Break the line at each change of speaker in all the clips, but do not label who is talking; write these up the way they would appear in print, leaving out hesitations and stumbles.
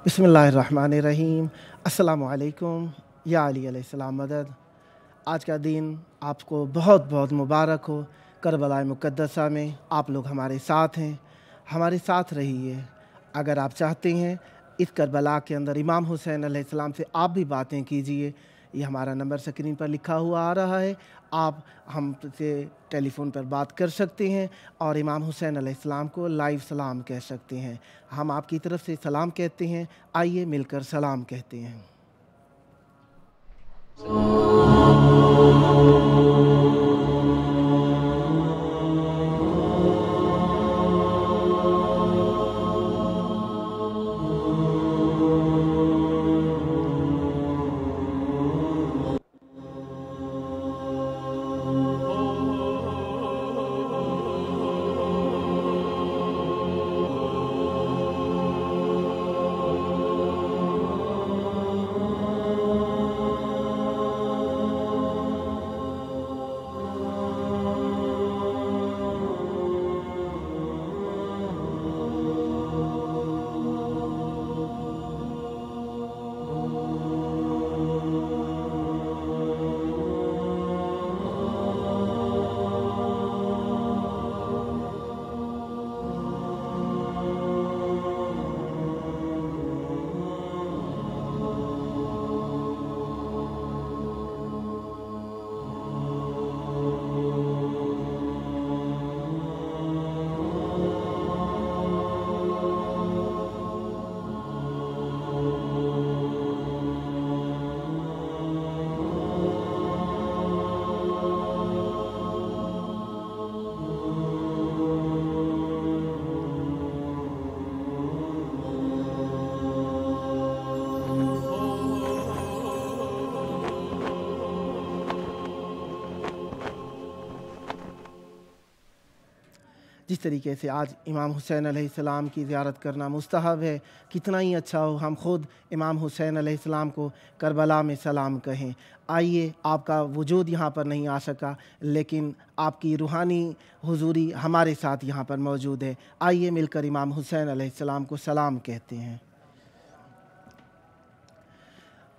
बिस्मिल्लाहिर्रहमानिर्रहीम। अस्सलामु अलैकुम या अली अलैहिस्सलाम मदद। आज का दिन आपको बहुत बहुत मुबारक हो। करबला मुक़द्दसा में आप लोग हमारे साथ हैं, हमारे साथ रहिए। अगर आप चाहते हैं इस करबला के अंदर इमाम हुसैन अलैहिस्सलाम से आप भी बातें कीजिए। ये हमारा नंबर स्क्रीन पर लिखा हुआ आ रहा है, आप हमसे टेलीफ़ोन पर बात कर सकते हैं और इमाम हुसैन अलैहिस्सलाम को लाइव सलाम कह सकते हैं। हम आपकी तरफ से सलाम कहते हैं, आइए मिलकर सलाम कहते हैं। जिस तरीके से आज इमाम हुसैन अलैहिस्सलाम की ज़ियारत करना मुस्तहब है, कितना ही अच्छा हो हम ख़ुद इमाम हुसैन अलैहिस्सलाम को करबला में सलाम कहें। आइए, आपका वजूद यहाँ पर नहीं आ सका, लेकिन आपकी रूहानी हुजूरी हमारे साथ यहाँ पर मौजूद है। आइए मिलकर इमाम हुसैन अलैहिस्सलाम को सलाम कहते हैं।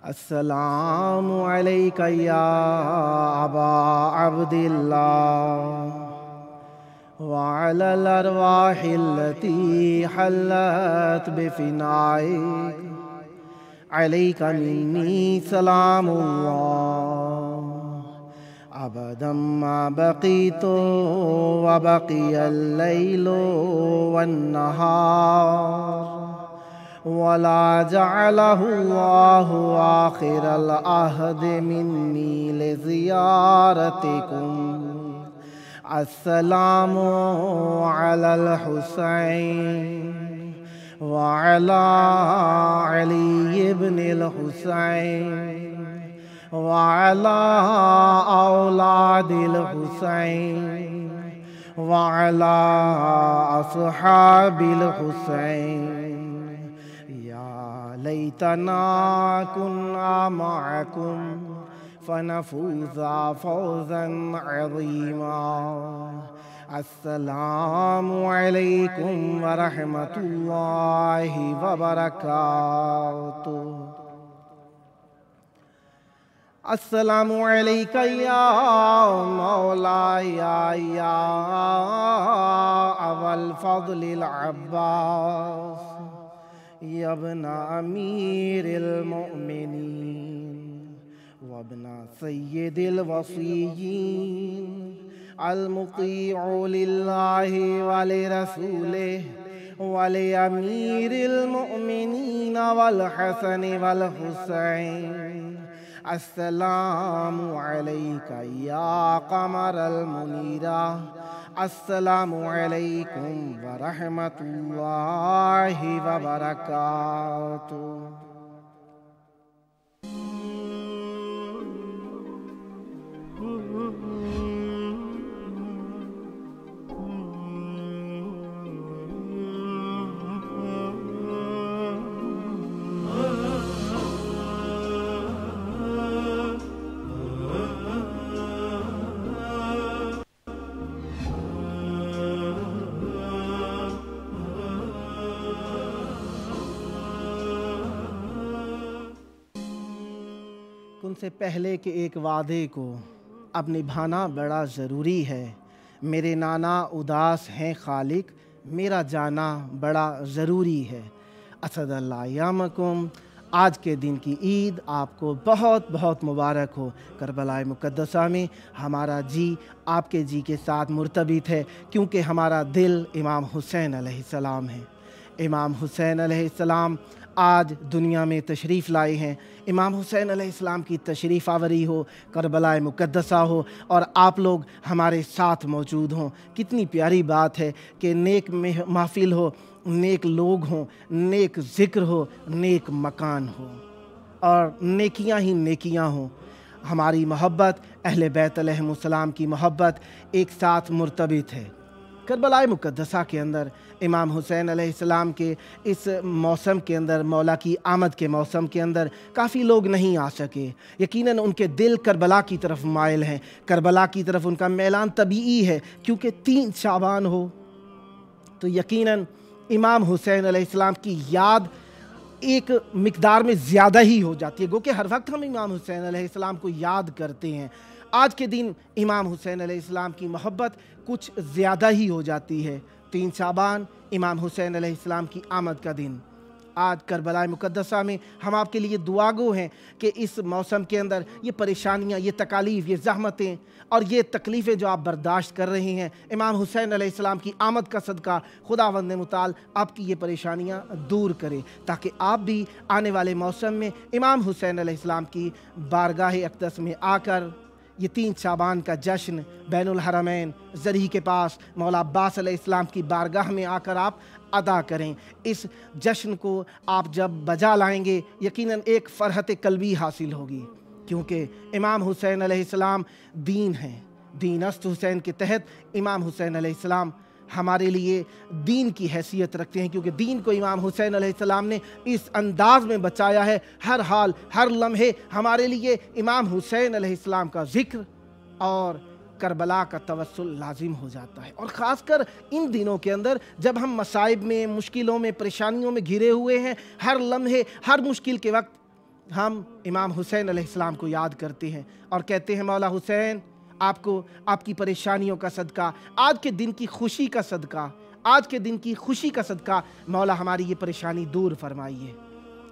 अस्सलामु अलैका या अबा अब्दिल्लाह वअलल अरवाहिल्लती हल्लत बिफिनाइक अलैका मिन्नी सलामुल्लाह अबदम मा बक़ीतु व बक़ियल लैलु वन्नहार वला जअलहुल्लाहु आखिरल अहद मिन्नी लिज़ियारतिकुम। अस्सलामु अलल हुसैन व अला अली इब्निल हुसैन व अला औलादिल हुसैन व अला अस्हाबिल हुसैन। या लैतना कुन्ना मअकुम फनफूज़ा फ़ौज़न अज़ीमा। अस्सलामु अलैकुम व रहमतुल्लाहि व बरकातुहू। अस्सलामु अलैका या मौलाया या अबल फ़ज़लिल अब्बास या इब्ना अमीरिल मुअमिनीन वब्ना सय्यिदिल वसिय्यीन अल मुतीअ लिल्लाहि व लिरसूलिहि व लिअमीरिल मुअमिनीन वल हसन वल हुसैन। अस्सलामु अलैका या क़मरल मुनीरा। अस्सलामु अलैकुम व रहमतुल्लाहि व बरकातुहू। उनसे पहले के एक वादे को अब निभाना बड़ा ज़रूरी है। मेरे नाना उदास हैं खालिक, मेरा जाना बड़ा ज़रूरी है। असदल्ला यामकुम। आज के दिन की ईद आपको बहुत बहुत मुबारक हो। करबला मुक़द्दसा में हमारा जी आपके जी के साथ मुर्तबित है, क्योंकि हमारा दिल इमाम हुसैन अलैहिस्सलाम है। इमाम हुसैन अलैहिस्सलाम आज दुनिया में तशरीफ़ लाए हैं। इमाम हुसैन अलैहिस्सलाम की तशरीफ़ आवरी हो, करबला मुक़द्दसा हो और आप लोग हमारे साथ मौजूद हों। कितनी प्यारी बात है कि नेक महफ़िल हो, नेक लोग हों, नेक ज़िक्र हो, नेक मकान हो और नेकियां ही नेकियां हों। हमारी मोहब्बत अहले बैत अलैहिमुस्सलाम की मोहब्बत एक साथ मुर्तबित है। करबला मुक़द्दसा के अंदर इमाम हुसैन अलैहिस्सलाम के इस मौसम के अंदर, मौला की आमद के मौसम के अंदर काफ़ी लोग नहीं आ सके। यकीनन उनके दिल करबला की तरफ माइल हैं, करबला की तरफ उनका मैलान तबीई है, क्योंकि 3 शाबान हो तो यकीनन इमाम हुसैन अलैहिस्सलाम की याद एक मिक़दार में ज़्यादा ही हो जाती है। गो कि हर वक्त हम इमाम हुसैन अलैहिस्सलाम को याद करते हैं, आज के दिन इमाम हुसैन अलैहिस्सलाम की मोहब्बत कुछ ज़्यादा ही हो जाती है। 3 शाबान इमाम हुसैन अलैहिस्सलाम की आमद का दिन। आज करबला मुक़द्दसा में हम आपके लिए दुआगो हैं कि इस मौसम के अंदर ये परेशानियाँ, ये तकालीफ़, ये ज़हमतें और ये तकलीफ़ें जो आप बर्दाश्त कर रहे हैं, इमाम हुसैन अलैहिस्सलाम की आमद का सदका खुदावंद मुताल आपकी ये परेशानियाँ दूर करे, ताकि आप भी आने वाले मौसम में इमाम हुसैन अलैहिस्सलाम की बारगाह अक़दस में आकर ये 3 शाबान का जश्न बैनुल हरमैन ज़री के पास मौला अब्बास अलैहिस्सलाम की बारगाह में आकर आप अदा करें। इस जश्न को आप जब बजा लाएंगे, यकीनन एक फ़रहत कल्बी हासिल होगी, क्योंकि इमाम हुसैन अलैहिस्सलाम दीन हैं। दीनस्त हुसैन के तहत इमाम हुसैन अलैहिस्सलाम हमारे लिए दीन की हैसियत रखते हैं, क्योंकि दीन को इमाम हुसैन अलैहिस्सलाम ने इस अंदाज में बचाया है। हर हाल, हर लम्हे हमारे लिए इमाम हुसैन अलैहिस्सलाम का ज़िक्र और करबला का तवस्सुल लाजिम हो जाता है। और ख़ासकर इन दिनों के अंदर जब हम मसाइब में, मुश्किलों में, परेशानियों में घिरे हुए हैं, हर लम्हे, हर मुश्किल के वक्त हम इमाम हुसैन अलैहिस्सलाम को याद करते हैं और कहते हैं, मौला हुसैन आपको आपकी परेशानियों का सदका, आज के दिन की खुशी का सदका, आज के दिन की खुशी का सदका मौला हमारी ये परेशानी दूर फरमाइए।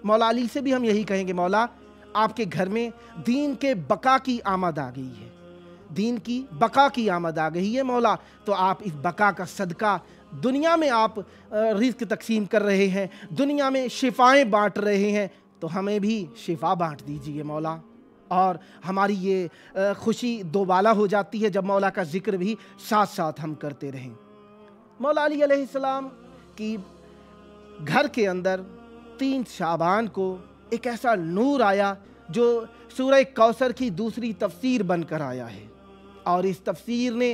मौला अली से भी हम यही कहेंगे, मौला आपके घर में दीन के बका की आमद आ गई है, दीन की बका की आमद आ गई है मौला, तो आप इस बका का सदका, दुनिया में आप रिज़्क़ तकसीम कर रहे हैं, दुनिया में शिफाएं बांट रहे हैं, तो हमें भी शिफा बांट दीजिए मौला। और हमारी ये खुशी दोबाला हो जाती है जब मौला का ज़िक्र भी साथ साथ हम करते रहें। मौला अली अलैहिस्सलाम की घर के अंदर 3 शाबान को एक ऐसा नूर आया जो सूरह कौसर की दूसरी तफसीर बनकर आया है, और इस तफसीर ने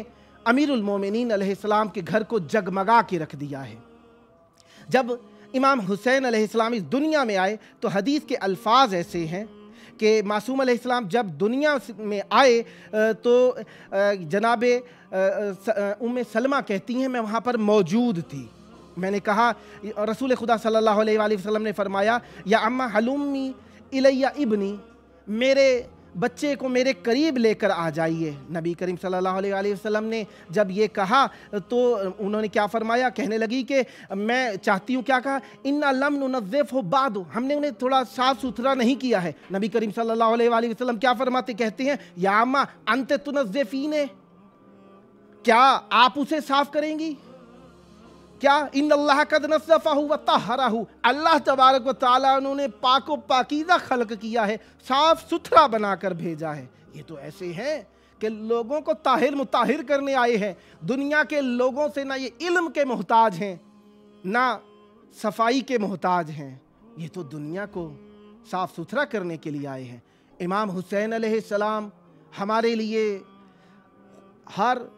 अमीरुल मोमिनीन अलैहिस्सलाम के घर को जगमगा के रख दिया है। जब इमाम हुसैन अलैहिस्सलाम इस दुनिया में आए तो हदीस के अल्फाज ऐसे हैं कि मासूम अलैहिस्सलाम जब दुनिया में आए तो जनाबे उम्मे सलमा कहती हैं, मैं वहाँ पर मौजूद थी। मैंने कहा, रसूल खुदा सल्लल्लाहु अलैहि वसल्लम ने फरमाया, या अम्मा हलुम्मी इलैया इब्नी, मेरे बच्चे को मेरे करीब लेकर आ जाइए। नबी करीम सल्लल्लाहु अलैहि वसल्लम ने जब ये कहा तो उन्होंने क्या फरमाया, कहने लगी कि मैं चाहती हूँ, क्या कहा, इन्ना लम नुनज़्ज़िफ़ बादु, हमने उन्हें थोड़ा साफ़ सुथरा नहीं किया है। नबी करीम सल्लल्लाहु अलैहि वसल्लम क्या फरमाते, कहते हैं, या अम्मा अंत तुनज़्ज़िफ़ीने, क्या आप उसे साफ़ करेंगी? क्या इन्नल्लाह कद नज़्ज़फ़हु व तहहरहु, अल्लाह तबारक व तआला उन्होंने पाको पाकीज़ा खल्क़ किया है, साफ़ सुथरा बनाकर भेजा है। ये तो ऐसे हैं कि लोगों को ताहिर मुताहिर करने आए हैं। दुनिया के लोगों से ना ये इल्म के मोहताज हैं, ना सफाई के मोहताज हैं, ये तो दुनिया को साफ़ सुथरा करने के लिए आए हैं। इमाम हुसैन अलैहिस्सलाम हमारे लिए हर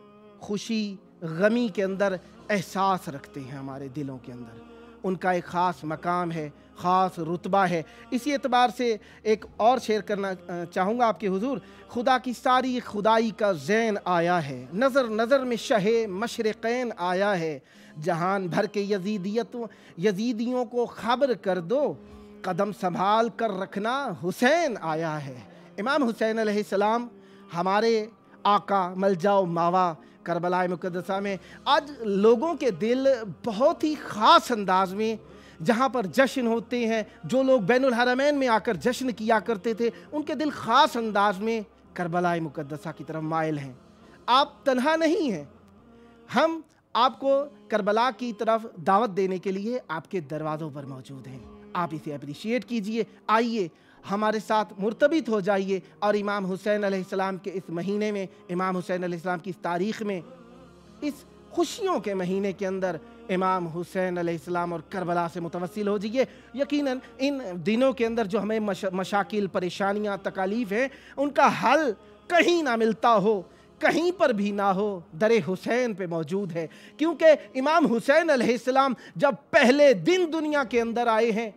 खुशी गमी के अंदर एहसास रखते हैं, हमारे दिलों के अंदर उनका एक ख़ास मकाम है, ख़ास रुतबा है। इसी एतबार से एक और शेयर करना चाहूँगा आपके हुजूर, खुदा की सारी खुदाई का ज़ैन आया है, नज़र नज़र में शहे मशरिक़ैन आया है, जहान भर के यजीदियों को खबर कर दो, कदम संभाल कर रखना हुसैन आया है। इमाम हुसैन अलैहिस्सलाम हमारे आका मलजाओ मावा करबला मुक़द्दसा में आज लोगों के दिल बहुत ही ख़ास अंदाज में, जहाँ पर जश्न होते हैं, जो लोग बैनुल हरमैन में आकर जश्न किया करते थे, उनके दिल ख़ास अंदाज में करबला मुक़द्दसा की तरफ माइल हैं। आप तन्हा नहीं हैं, हम आपको करबला की तरफ दावत देने के लिए आपके दरवाज़ों पर मौजूद हैं। आप इसे अप्रिशिएट कीजिए, आइए हमारे साथ मुर्तबित हो जाइए और इमाम हुसैन अलैहिस्सलाम के इस महीने में, इमाम हुसैन अलैहिस्सलाम की इस तारीख़ में, इस खुशियों के महीने के अंदर इमाम हुसैन अलैहिस्सलाम और करबला से मुतवस्सिल हो जाइए। यकीनन इन दिनों के अंदर जो हमें मशाकिल, परेशानियाँ, तकालीफ़ हैं, उनका हल कहीं ना मिलता हो, कहीं पर भी ना हो, दरे हुसैन पे मौजूद है। क्योंकि इमाम हुसैन अलैहिस्सलाम जब पहले दिन दुनिया के अंदर आए हैं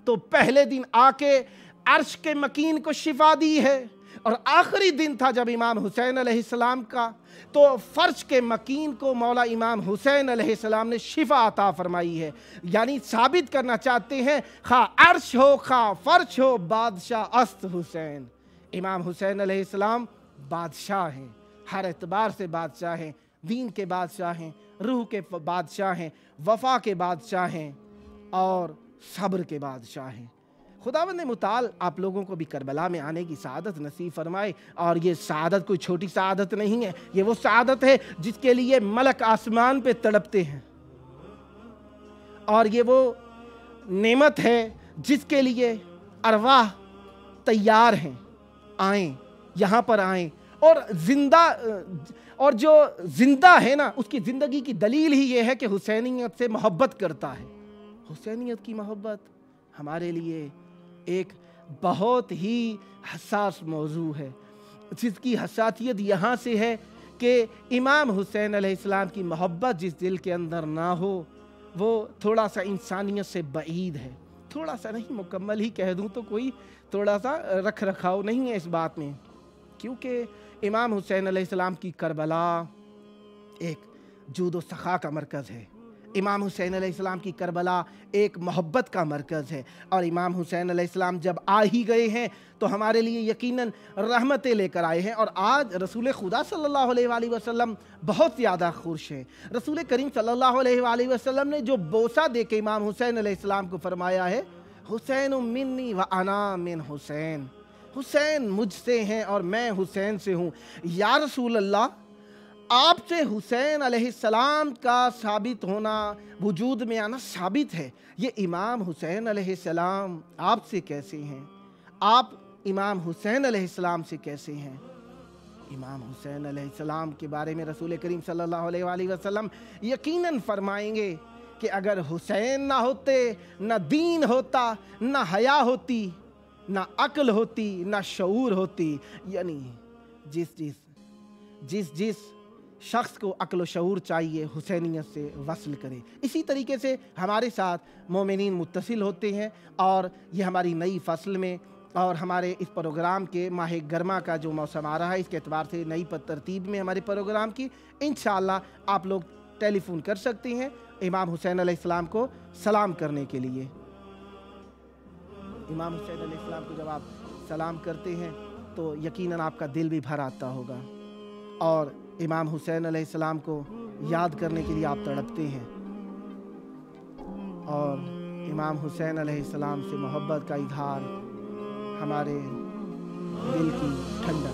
तो पहले दिन आके अर्श के मकीन को शिफा दी है, और आखिरी दिन था जब इमाम हुसैन अलैहिस्सलाम का, तो फर्श के मकीन को मौला इमाम हुसैन अलैहिस्सलाम ने शिफा अता फरमाई है। यानी साबित करना चाहते हैं, खा अर्श हो खा फर्श हो, बादशाह अस्त हुसैन। इमाम हुसैन अलैहिस्सलाम बादशाह हैं, हर एतबार से बादशाह हैं, दीन के बादशाह हैं, रूह के बादशाह हैं, वफा के बादशाह हैं और सब्र के बादशाह हैं। खुदावंद मुताल आप लोगों को भी करबला में आने की सआदत नसीब फरमाए। और ये सआदत कोई छोटी सआदत नहीं है, ये वो सआदत है जिसके लिए मलक आसमान पे तड़पते हैं, और ये वो नेमत है जिसके लिए अरवाह तैयार हैं, आएँ यहाँ पर आएँ। और जिंदा, और जो जिंदा है ना, उसकी ज़िंदगी की दलील ही ये है कि हुसैनियत से मोहब्बत करता है। हुसैनियत की मोहब्बत हमारे लिए एक बहुत ही हसास मौजू है, जिसकी हसासियत यहाँ से है कि इमाम हुसैन अलैहिस्सलाम की मोहब्बत जिस दिल के अंदर ना हो, वो थोड़ा सा इंसानियत से बईद है। थोड़ा सा नहीं, मुकम्मल ही कह दूँ तो कोई थोड़ा सा रख रखाव नहीं है इस बात में, क्योंकि इमाम हुसैन अलैहिस्सलाम की करबला एक जूद व सखा का मरकज़ है। इमाम हुसैन अलैहिस्सलाम की करबला एक मोहब्बत का मरकज़ है। और इमाम हुसैन अलैहिस्सलाम जब आ ही गए हैं तो हमारे लिए यकीनन रहमतें लेकर आए हैं। और आज रसूल खुदा सल्लल्लाहु अलैहि वसल्लम बहुत ज़्यादा खुश हैं। रसूल करीम सल्लल्लाहु अलैहि वसल्लम ने जो बोसा दे के इमाम हुसैन अलैहिस्सलाम को फरमाया है, हुसैन मिन्नी व अना मिन हुसैन, हुसैन मुझसे हैं और मैं हुसैन से हूँ। या रसूल अल्लाह, आपसे हुसैन अलैहिस्सलाम का साबित होना, वजूद में आना साबित है, ये इमाम हुसैन अलैहिस्सलाम आपसे कैसे हैं? आप इमाम हुसैन अलैहिस्सलाम से कैसे हैं? इमाम हुसैन अलैहिस्सलाम के बारे में रसूल करीम सल्लल्लाहु अलैहि वसल्लम यकीनन फरमाएंगे कि अगर हुसैन ना होते, ना दीन होता, ना हया होती, ना अक्ल होती, ना शऊर होती। यानी जिस शख्स को अक्ल शऊर चाहिए, हुसैनियत से वसल करे। इसी तरीके से हमारे साथ मोमिनीन मुत्तसिल होते हैं। और ये हमारी नई फसल में और हमारे इस प्रोग्राम के माह गर्मा का जो मौसम आ रहा है, इसके एतबार से नई तरतीब में हमारे प्रोग्राम की इंशाअल्लाह आप लोग टेलीफोन कर सकते हैं इमाम हुसैन अलैहिस्सलाम को सलाम करने के लिए। इमाम हुसैन अलैहिस्सलाम को जब आप सलाम करते हैं तो यकीनन आपका दिल भी भर आता होगा, और इमाम हुसैन अलैहिस्सलाम को याद करने के लिए आप तड़पते हैं, और इमाम हुसैन अलैहिस्सलाम से मोहब्बत का इजहार हमारे दिल की ठंडक है।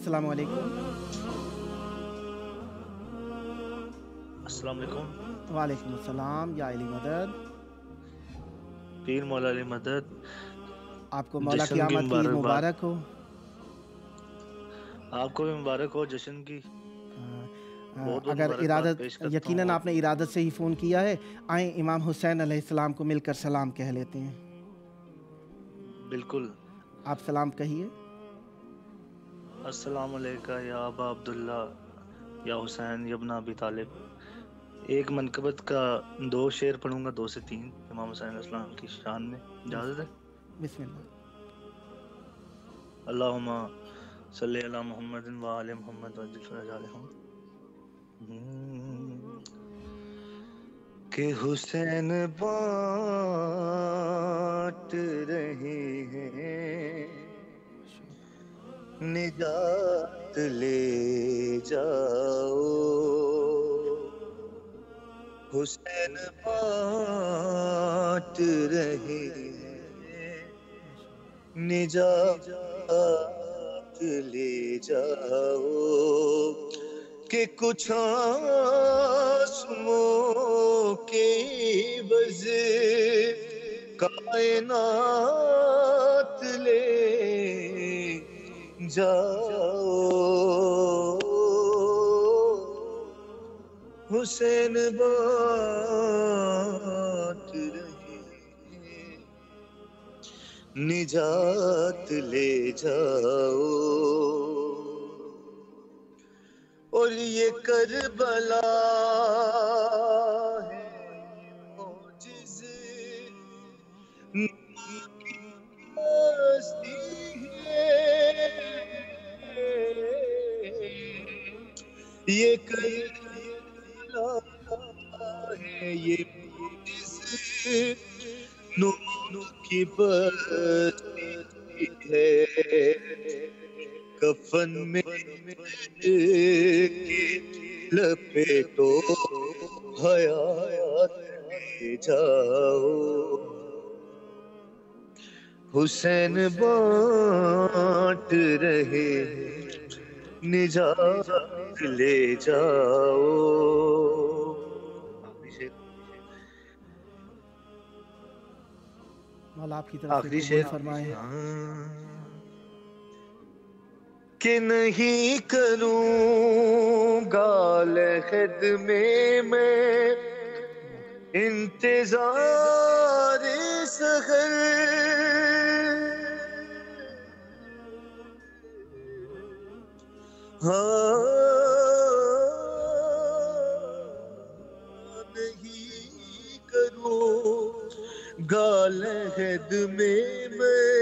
अस्सलाम वालेकुम।
अस्सलाम वालेकुम।
वालेकुम अस्सलाम या अली मदद।
पीर मौला अली मदद।
आपको मौला की
जश्न की
आमद की ईद
मुबारकबाद।
मुबारक हो।
आपको भी मुबारक हो जश्न की। बहुत बहुत
अगर
मुबारकबाद
इरादत
पेश करता हूँ।
यकीनन आपने इरादत से ही फ़ोन किया है, आए इमाम हुसैन अलैहिस्सलाम को मिलकर सलाम कह लेते हैं।
बिल्कुल।
आप सलाम कहिए।
अस्सलाम अलैका या अबा अब्दुल्ला या हुसैन या इब्न अबी तालिब। एक मनकबत का 2 शेर पढ़ूंगा, 2 से 3 इमाम हुसैन अलैहिस्सलाम की शान में, इजाज़त है?
बिस्मिल्लाह।
अल्लाहुम्मा सल्ली अला मुहम्मदिन व आले मुहम्मद व अज्जिल फरजालहुम। कि हुसैन बाँट रहे हैं निजात ले जाओ। हुसैन बाँट रहे हैं निजात ले जाओ। कि कुछ आसमों के वज़े कायनात ले जाओ। हुसैन बाँट रहे हैं निजात ले जाओ। और ये करबला है मौजिज़े हस्ती है। ये करबला है ये मौजिज़े नूर की बस्ती है। कफन में के लपेटो हयात ले जाओ। हुसैन बाँट रहे निजात ले जाओ।
मौला आपकी तरफ से
आखिरी
कबूल
शेर
फरमाए।
कि नहीं करूँगा लहद में मैं इंतजार सहर। हाँ नहीं करूँगा लहद में मैं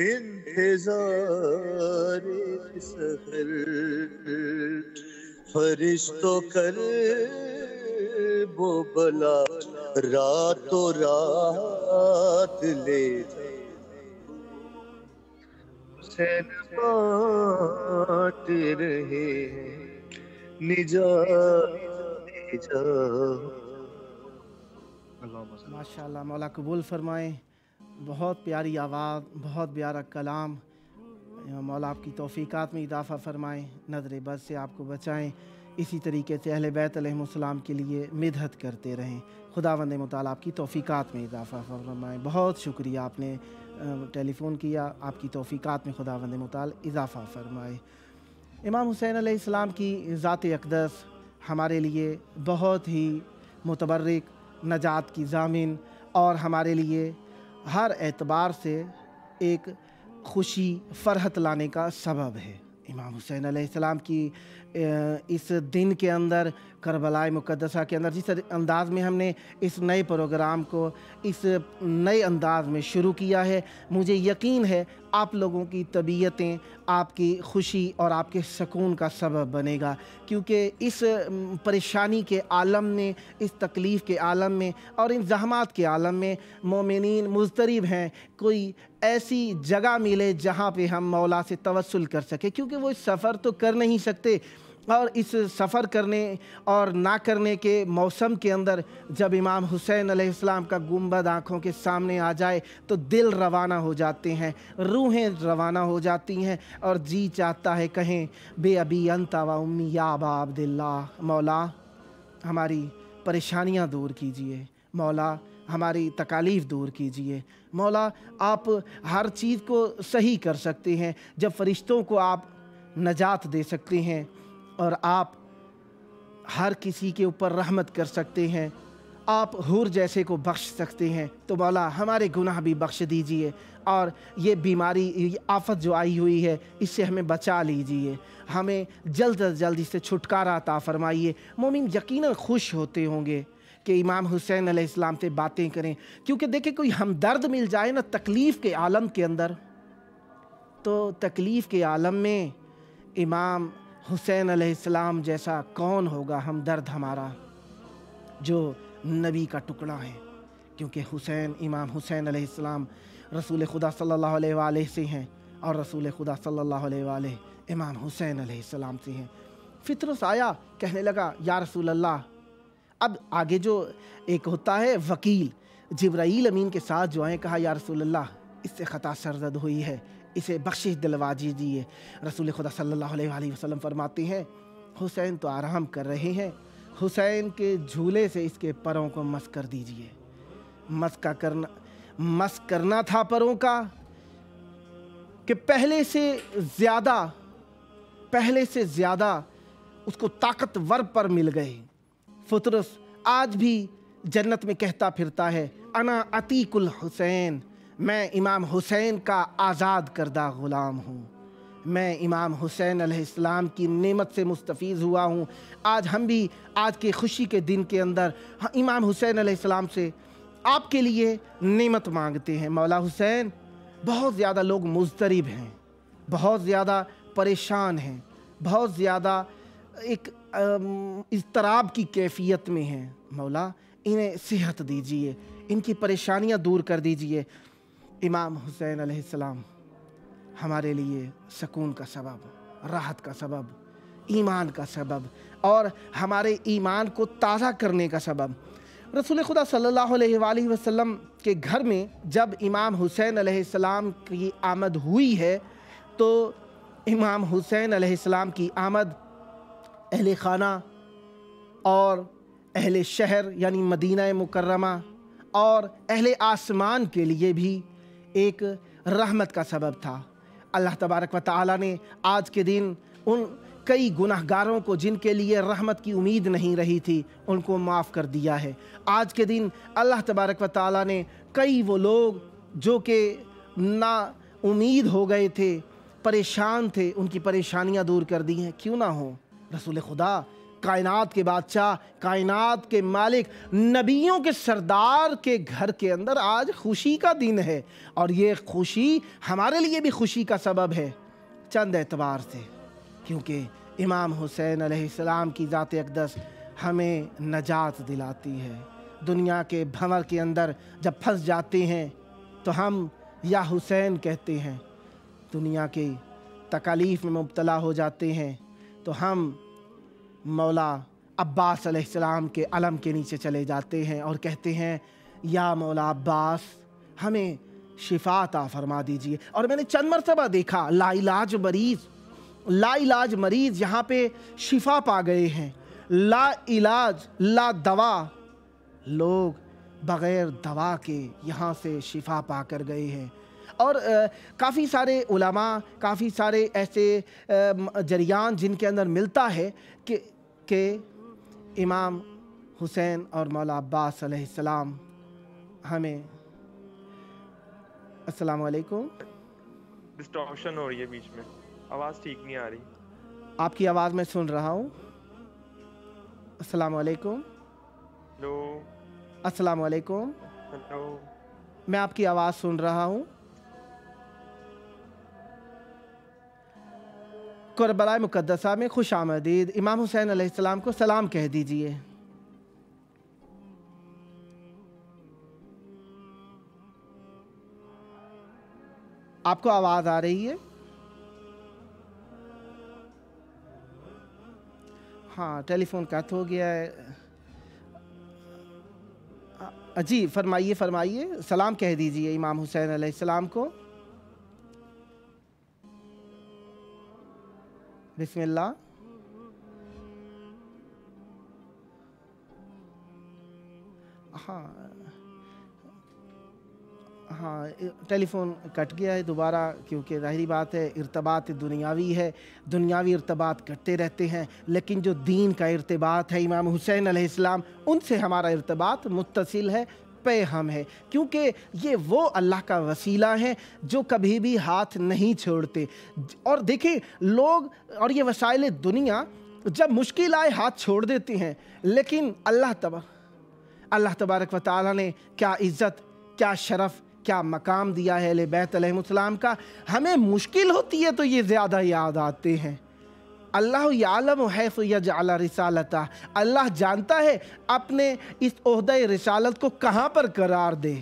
इंतजार सहर। फरिश्तों कर वो बला रातों रात ले हुसैन बाँट रहे निजात ले जाओ।
माशाअल्लाह, मौला कबूल फरमाए। बहुत प्यारी आवाज़, बहुत प्यारा कलाम। मौला आपकी तौफ़ीक़ात में इजाफ़ा फ़रमाएँ, नज़र बद से आपको बचाएँ। इसी तरीके से अहले बैत अलैहिमुस्सलाम के लिए मिदहत करते रहें। खुदावंद मुताला आपकी तौफ़ीक़ात में इजाफ़ा फ़रमाएँ। बहुत शुक्रिया, आपने टेलीफ़ोन किया। आपकी तौफ़ीक़ात में खुदावंद मुताला इजाफ़ा फ़रमाए। इमाम हुसैन अलैहिस्सलाम की ज़ात अक़दस हमारे लिए बहुत ही मुतबर्रिक, नजात की ज़ामिन और हमारे लिए हर एतबार से एक खुशी फ़रहत लाने का सबब है। इमाम हुसैन अलैहिस्सलाम की इस दिन के अंदर, करबला मुक़द्दसा के अंदर, जिस अंदाज़ में हमने इस नए प्रोग्राम को इस नए अंदाज़ में शुरू किया है, मुझे यकीन है आप लोगों की तबीयतें आपकी खुशी और आपके सुकून का सबब बनेगा। क्योंकि इस परेशानी के आलम में, इस तकलीफ़ के आलम में और इन ज़हमात के आलम में मोमिनीन मुज़तरिब हैं। कोई ऐसी जगह मिले जहाँ पे हम मौला से तवस्सुल कर सकें, क्योंकि वो इस सफ़र तो कर नहीं सकते। اور اس سفر کرنے اور نہ کرنے کے موسم کے اندر جب امام حسین علیہ السلام کا گنبد آنکھوں کے سامنے آ جائے تو دل روانہ ہو جاتے ہیں، روحیں روانہ ہو جاتی ہیں، اور جی چاہتا ہے کہیں بے ابی انت و امی یا ابا عبداللہ، مولا ہماری پریشانیاں دور کیجئے، مولا ہماری تکالیف دور کیجئے، مولا آپ ہر چیز کو صحیح کر سکتے ہیں، جب فرشتوں کو آپ نجات دے سکتے ہیں اور آپ ہر کسی کے اوپر رحمت کر سکتے ہیں، آپ حور جیسے کو بخش سکتے ہیں، تو مولا ہمارے گناہ بھی بخش دیجئے، اور یہ بیماری، یہ آفت جو آئی ہوئی ہے اس سے ہمیں بچا لیجئے، ہمیں جلد از جلد اس سے چھٹکارا عطا فرمائیے۔ مومن یقیناً خوش ہوتے ہوں گے کہ امام حسین علیہ السلام سے باتیں کریں، کیونکہ دیکھیں کوئی ہمدرد مل جائے نا تکلیف کے عالم کے اندر، تو تکلیف کے عالم میں امام حسین علیہ السلام جیسا کون ہوگا ہمدرد ہمارا، جو نبی کا ٹکڑا ہے، کیونکہ امام حسین علیہ السلام رسول خدا صلی اللہ علیہ وآلہ سے ہیں، اور رسول خدا صلی اللہ علیہ وآلہ امام حسین علیہ السلام سے ہیں۔ فطرس آیا، کہنے لگا یا رسول اللہ، اب آگے جو ایک ہوتا ہے وکیل، جبرائیل امین کے ساتھ جو آئے، کہا یا رسول اللہ اس سے خطا سرزد ہوئی ہے، اسے بخشش دلوا دیجیے۔ رسول خدا صلی اللہ علیہ وآلہ وسلم فرماتے ہیں حسین تو آرام کر رہے ہیں، حسین کے جھولے سے اس کے پروں کو مس کر دیجیے۔ مس کرنا تھا پروں کا کہ پہلے سے زیادہ اس کو طاقتور پر مل گئے۔ فطرس آج بھی جنت میں کہتا پھرتا ہے انا عتیق الحسین، میں امام حسین کا آزاد کردہ غلام ہوں، میں امام حسین علیہ السلام کی نعمت سے مستفیض ہوا ہوں۔ آج ہم بھی آج کے خوشی کے دن کے اندر امام حسین علیہ السلام سے آپ کے لیے نعمت مانگتے ہیں۔ مولا حسین، بہت زیادہ لوگ مضطرب ہیں، بہت زیادہ پریشان ہیں، بہت زیادہ ایک اضطراب کی کیفیت میں ہیں، مولا انہیں صحت دیجیے، ان کی پریشانیاں دور کر دیجیے۔ امام حسین علیہ السلام ہمارے لیے سکون کا سبب، راحت کا سبب، ایمان کا سبب، اور ہمارے ایمان کو تازہ کرنے کا سبب۔ رسول خدا صلی اللہ علیہ وآلہ وسلم کے گھر میں جب امام حسین علیہ السلام کی آمد ہوئی ہے تو امام حسین علیہ السلام کی آمد اہل خانہ اور اہل شہر یعنی مدینہ مکرمہ اور اہل آسمان کے لیے بھی ایک رحمت کا سبب تھا۔ اللہ تبارک و تعالیٰ نے آج کے دن ان کئی گناہ گاروں کو جن کے لیے رحمت کی امید نہیں رہی تھی ان کو معاف کر دیا ہے۔ آج کے دن اللہ تبارک و تعالیٰ نے کئی وہ لوگ جو کہ نا امید ہو گئے تھے، پریشان تھے، ان کی پریشانیاں دور کر دی ہیں۔ کیوں نہ ہوں، رسول خدا، کائنات کے بادشاہ، کائنات کے مالک، نبیوں کے سردار کے گھر کے اندر آج خوشی کا دن ہے، اور یہ خوشی ہمارے لیے بھی خوشی کا سبب ہے چند اعتبار سے، کیونکہ امام حسین علیہ السلام کی ذات اقدس ہمیں نجات دلاتی ہے۔ دنیا کے بھنور کے اندر جب پھنس جاتے ہیں تو ہم یا حسین کہتے ہیں، دنیا کی تکالیف میں مبتلا ہو جاتے ہیں تو ہم مولا عباس علیہ السلام کے علم کے نیچے چلے جاتے ہیں اور کہتے ہیں یا مولا عباس ہمیں شفا عطا فرما دیجیے۔ اور میں نے چند مرتبہ دیکھا لا علاج مریض یہاں پہ شفا پا گئے ہیں، لا علاج لا دوا، لوگ بغیر دوا کے یہاں سے شفا پا کر گئے ہیں۔ اور کافی سارے علماء، کافی سارے ایسے جریان جن کے اندر ملتا ہے کہ امام حسین اور مولا عباس علیہ السلام ہمیں السلام علیکم،
ڈسٹارشن ہو رہی ہے بیچ میں، آواز ٹھیک نہیں آ رہی۔
آپ کی آواز میں سن رہا ہوں۔ السلام علیکم،
ہلو،
السلام علیکم،
ہلو،
میں آپ کی آواز سن رہا ہوں۔ کربلا مقدسہ میں خوش آمدید۔ امام حسین علیہ السلام کو سلام کہہ دیجئے۔ آپ کو آواز آ رہی ہے؟ हाँ टेलीफोन कट हो गया है। जी फरमाइए फरमाइए, सलाम कह दीजिए इमाम हुसैन अलैहिस्सलाम को। बिस्मिल्लाह। हाँ हाँ टेलीफोन कट गया है दोबारा, क्योंकि ज़ाहिरी बात है इर्तबात दुनियावी है, दुनियावी इर्तबात करते रहते हैं, लेकिन जो दीन का इर्तबात है इमाम हुसैन अलैहिस्सलाम, उनसे हमारा इर्तबात मुत्तसिल है, पे हम है, क्योंकि ये वो अल्लाह का वसीला है जो कभी भी हाथ नहीं छोड़ते। और देखें लोग और ये वसाइल दुनिया जब मुश्किल आए हाथ छोड़ देते हैं, लेकिन अल्लाह तबारक व तआला ने क्या इज़्ज़त, क्या शरफ़, क्या मकाम दिया है अहले बैत अलैहिमुस्सलाम का। हमें मुश्किल होती है तो ये ज़्यादा याद आते हैं। अल्लाह यालम हैसु यजअल रिसालता, अल्लाह जानता है अपने इस ओहदे रिसालत को कहाँ पर करार दे।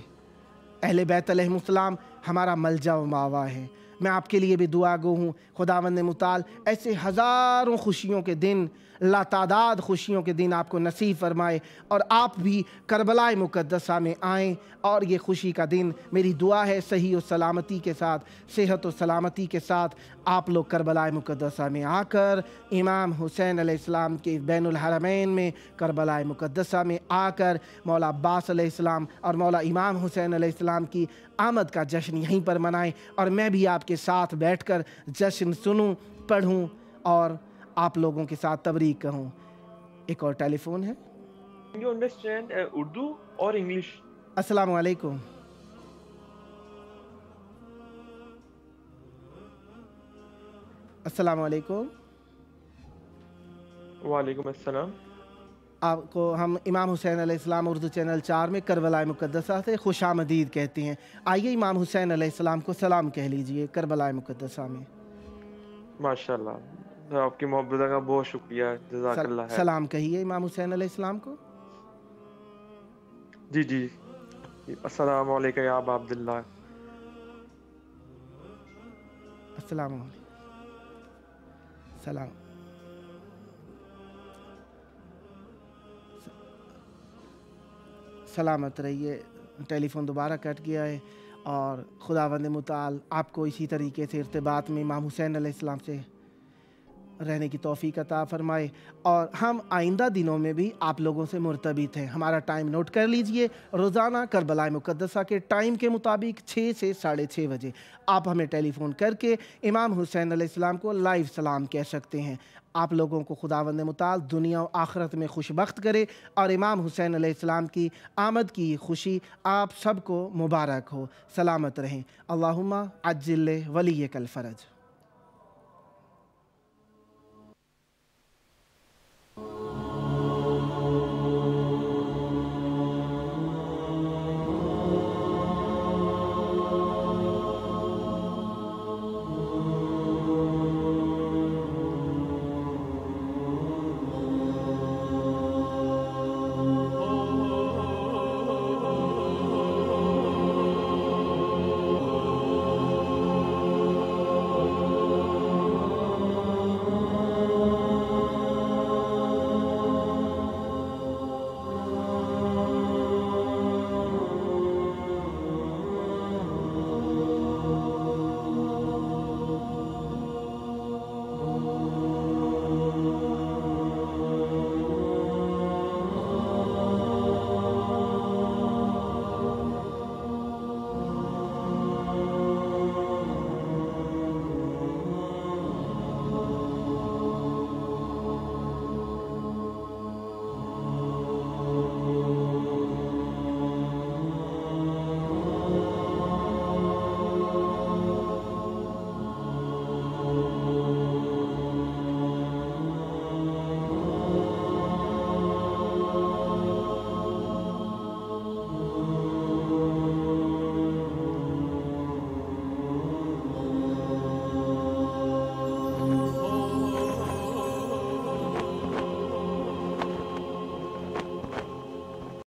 अहले बैत अलैहिमुस्सलाम हमारा मलजा व मावा है। मैं आपके लिए भी दुआ गो हूँ, खुदावंद मुताल ऐसे हज़ारों खुशियों के दिन, लातादाद खुशियों के दिन आपको नसीब फरमाए और आप भी करबलाए मुक़द्दसा में आएँ। और ये खुशी का दिन मेरी दुआ है सही और सलामती के साथ, सेहत और सलामती के साथ आप लोग करबलाए मुक़द्दसा में आकर, इमाम हुसैन अलैहिस्सलाम के बैनुल हरमैन में करबलाए मुक़द्दसा में आकर मौला अब्बास अलैहिस्सलाम और मौला इमाम हुसैन अलैहिस्सलाम की आमद का जश्न यहीं पर मनाएं। और मैं भी आपके साथ बैठकर जश्न सुनूं, पढ़ूं और आप लोगों के साथ तबरीक कहूं। एक और टेलीफोन है।
You understand Urdu or English?
अस्सलामु अलैकुम। अस्सलामु अलैकुम।
वालेकुम अस्सलाम।
आपको हम इमाम हुसैन अलैहिस्सलाम उर्दू चैनल 4 में करबलाए मुक़द्दसा से खुशामदीद कहते हैं। आइए इमाम हुसैन अलैहिस्सलाम को सलाम कह लीजिए करबलाए मुक़द्दसा में।
माशाल्लाह, आपकी मोहब्बत का बहुत शुक्रिया, जज़ाकल्लाह है।
सलाम कहिए इमाम हुसैन अलैहिस्सलाम को।
जी जी, अस्सलामु अलैकुम या अबा अब्दुल्लाह।
अस्सलामु अलैकुम। सलाम। सलामत रहिए। टेलीफोन दोबारा कट गया है और खुदावंद मुताल आपको इसी तरीके से इर्तिबात में इमाम हुसैन अलैहिस्सलाम से रहने की तौफीक अता फरमाए। और हम आइंदा दिनों में भी आप लोगों से मुर्तबित हैं। हमारा टाइम नोट कर लीजिए, रोज़ाना करबलाए मुक़द्दसा के टाइम के मुताबिक 6 से 6:30 बजे आप हमें टेलीफ़ोन करके इमाम हुसैन अलैहिस्सलाम को लाइव सलाम कह सकते हैं। आप लोगों को खुदावंद मुताल दुनिया और आखिरत में खुशबख्त करे और इमाम हुसैन अलैहिस्सलाम की आमद की खुशी आप सबको मुबारक हो। सलामत रहें। अल्लाहुम्मा अज्जिल वलियकल फ़रज।